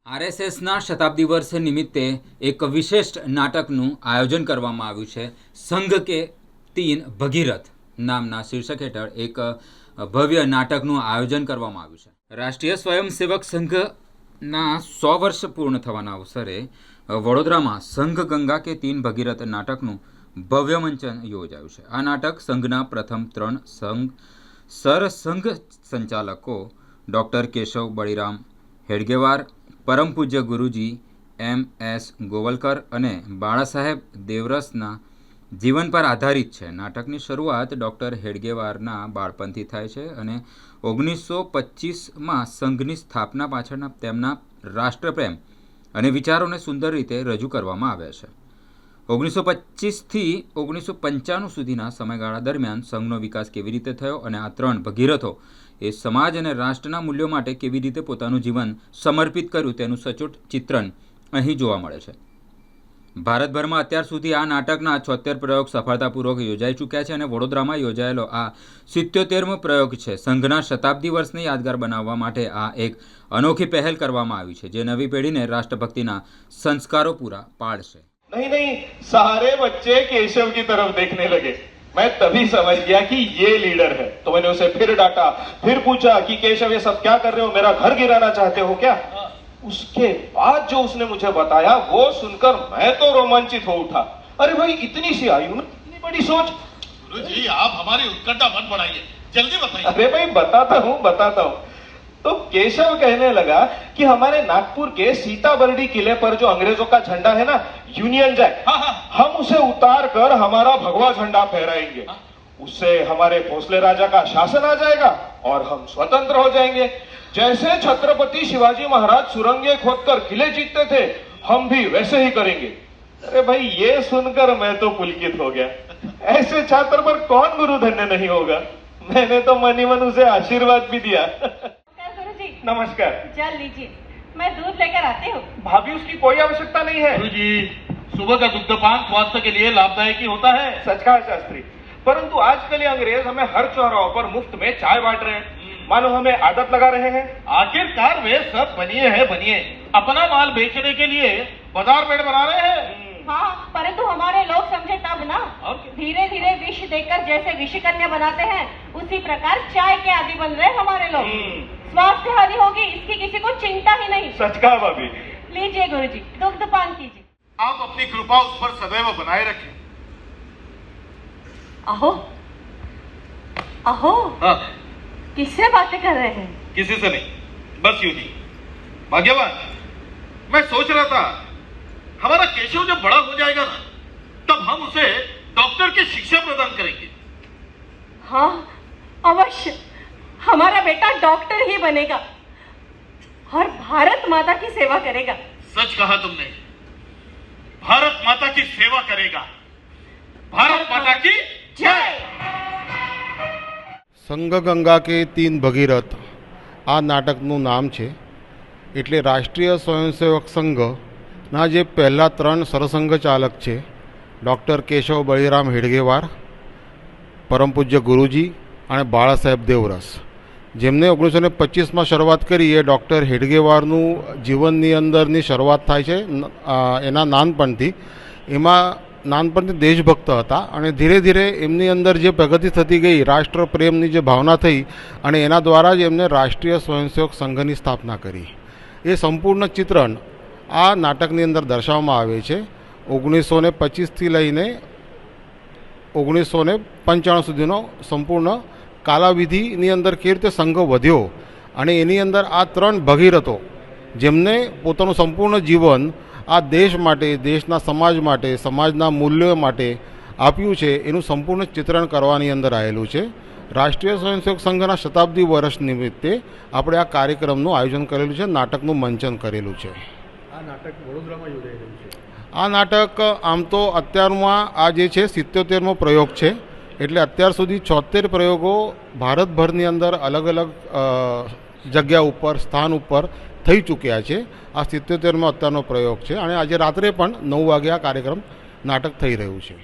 આરએસએસના શતાબ્દી વર્ષ નિમિત્તે એક વિશેષ નાટકનું આયોજન કરવામાં આવ્યું છે. સંઘ કે તીન ભગીરથ નામના શીર્ષક હેઠળ એક ભવ્ય નાટકનું આયોજન કરવામાં આવ્યું છે. રાષ્ટ્રીય સ્વયંસેવક સંઘના 100 વર્ષ પૂર્ણ થવાના અવસરે વડોદરામાં સંઘ ગંગા કે તીન ભગીરથ નાટકનું ભવ્ય મંચન યોજાયું છે. આ નાટક સંઘના પ્રથમ 3 સરસંઘ સંચાલકો ડૉક્ટર કેશવ બળીરામ હેડગેવાર, પરમ પૂજ્ય ગુરુજી એમ.એસ. ગોવલકર અને બાળાસાહેબ દેવરસના જીવન પર આધારિત છે. નાટકની શરૂઆત ડૉક્ટર હેડગેવારના બાળપણથી થાય છે અને 1925માં સંઘની સ્થાપના પાછળના તેમના રાષ્ટ્રપ્રેમ અને વિચારોને સુંદર રીતે રજૂ કરવામાં આવ્યા છે. 1925થી 1995 સુધીના સમયગાળા દરમિયાન સંઘનો વિકાસ કેવી રીતે થયો અને આ 3 ભગીરથો એ સમાજ અને રાષ્ટ્રના મૂલ્યો માટે કેવી રીતે પોતાનું જીવન સમર્પિત કર્યું તેનું સચોટ ચિત્રણ અહીં જોવા મળે છે. ભારતભરમાં અત્યાર સુધી આ નાટકના 76 પ્રયોગ સફળતાપૂર્વક યોજાઈ ચૂક્યા છે અને વડોદરામાં યોજાયેલો આ 77મો પ્રયોગ છે. સંઘના શતાબ્દી વર્ષને યાદગાર બનાવવા માટે આ એક અનોખી પહેલ કરવામાં આવી છે જે નવી પેઢીને રાષ્ટ્રભક્તિના સંસ્કારો પૂરા પાડશે. नहीं, सारे बच्चे केशव की तरफ देखने लगे. मैं तभी समझ गया कि ये लीडर है. तो मैंने उसे फिर डांटा, फिर पूछा कि केशव ये सब क्या कर रहे हो, मेरा घर गिराना चाहते हो क्या? उसके बाद जो उसने मुझे बताया वो सुनकर मैं तो रोमांचित हो उठा. अरे भाई, इतनी सी आयु में इतनी बड़ी सोच. गुरुजी, आप हमारी उत्कंठा मत बढ़ाइए, जल्दी बताइए. अरे भाई, बताता हूँ. तो केशव कहने लगा कि हमारे नागपुर के सीताबर्डी किले पर जो अंग्रेजों का झंडा है ना, यूनियन जैक, हम उसे उतार कर हमारा भगवा झंडा फहराएंगे. उससे हमारे भोसले राजा का शासन आ जाएगा और हम स्वतंत्र हो जाएंगे. जैसे छत्रपति शिवाजी महाराज सुरंगें खोदकर किले जीतते थे, हम भी वैसे ही करेंगे. अरे भाई, ये सुनकर मैं तो पुलकित हो गया. ऐसे छात्र पर कौन गुरुधन्य नहीं होगा. मैंने तो मनी मन उसे आशीर्वाद भी दिया. नमस्कार. जल लीजिए, मैं दूध लेकर आती हूँ. भाभी, उसकी कोई आवश्यकता नहीं है. गुरुजी, सुबह का दुग्धपान स्वास्थ्य के लिए लाभदायक ही होता है. सच कहा शास्त्री. परंतु आजकल ये अंग्रेज हमें हर चौराहों पर मुफ्त में चाय बांट रहे हैं, मानो हमें आदत लगा रहे हैं. आखिरकार वे सब बनिए अपना माल बेचने के लिए बाजार पेड़ बना रहे हैं. हाँ, परंतु हमारे लोग समझे तब ना. धीरे धीरे विष देकर जैसे विष कन्या बनाते हैं, उसी प्रकार चाय के आदि बन रहे हमारे लोग. स्वास्थ्य हानि होगी इसकी किसी को चिंता ही नहीं. सच कहा भाभी. लीजिए गुरुजी, दुग्ध पान कीजिए. आप अपनी कृपा उस पर सदैव बनाए रखें. अहो अहो, हाँ, किससे बातें कर रहे हैं? किसी से नहीं, बस यूं ही. भाग्यवान, मैं सोच रहा था हमारा केशव जब बड़ा हो जाएगा ना, तब हम उसे डॉक्टर की शिक्षा प्रदान करेंगे. हाँ, अवश्य. हमारा बेटा डॉक्टर ही बनेगा और भारत माता की सेवा करेगा. सच कहा तुमने. भारत माता की सेवा करेगा. भारत माता की जय. સંઘ ગંગા કે તીન ભગીરથ આ નાટકનું નામ છે. એટલે રાષ્ટ્રીય સ્વયંસેવક સંઘના જે પહેલાં 3 સરસંઘ ચાલક છે, ડૉક્ટર કેશવ બળીરામ હેડગેવાર, પરમ પૂજ્ય ગુરુજી અને બાળાસાહેબ દેવરસ, જેમને 1925માં શરૂઆત કરી. એ ડૉક્ટર હેડગેવારનું જીવનની અંદરની શરૂઆત થાય છે એના નાનપણથી. એમાં નાનપણથી દેશભક્ત હતા અને ધીરે ધીરે એમની અંદર જે પ્રગતિ થતી ગઈ, રાષ્ટ્રપ્રેમની જે ભાવના થઈ અને એના દ્વારા જ એમને રાષ્ટ્રીય સ્વયંસેવક સંઘની સ્થાપના કરી. એ સંપૂર્ણ ચિત્રણ આ નાટકની અંદર દર્શાવવામાં આવે છે. 1925થી લઈને 1995 સુધીનો સંપૂર્ણ કાલાવિધિની અંદર કેવી રીતે સંઘ વધ્યો અને એની અંદર આ 3 ભગીરથો જેમને પોતાનું સંપૂર્ણ જીવન આ દેશ માટે, દેશના સમાજ માટે, સમાજના મૂલ્યો માટે આપ્યું છે, એનું સંપૂર્ણ ચિત્રણ કરવાની અંદર આવેલું છે. રાષ્ટ્રીય સ્વયંસેવક સંઘના શતાબ્દી વર્ષ નિમિત્તે આપણે આ કાર્યક્રમનું આયોજન કરેલું છે, નાટકનું મંચન કરેલું છે. આ નાટક વડોદરામાં યોજાઈ રહ્યું છે. આ નાટક આમ તો અત્યારમાં આ જે છે 77મો પ્રયોગ છે. એટલે અત્યાર સુધી 76 પ્રયોગો ભારતભરની અંદર અલગ અલગ જગ્યા ઉપર, સ્થાન ઉપર થઈ ચૂક્યા છે. આ 77મો અત્યારનો પ્રયોગ છે અને આજે રાત્રે પણ 9 વાગે આ કાર્યક્રમ નાટક થઈ રહ્યું છે.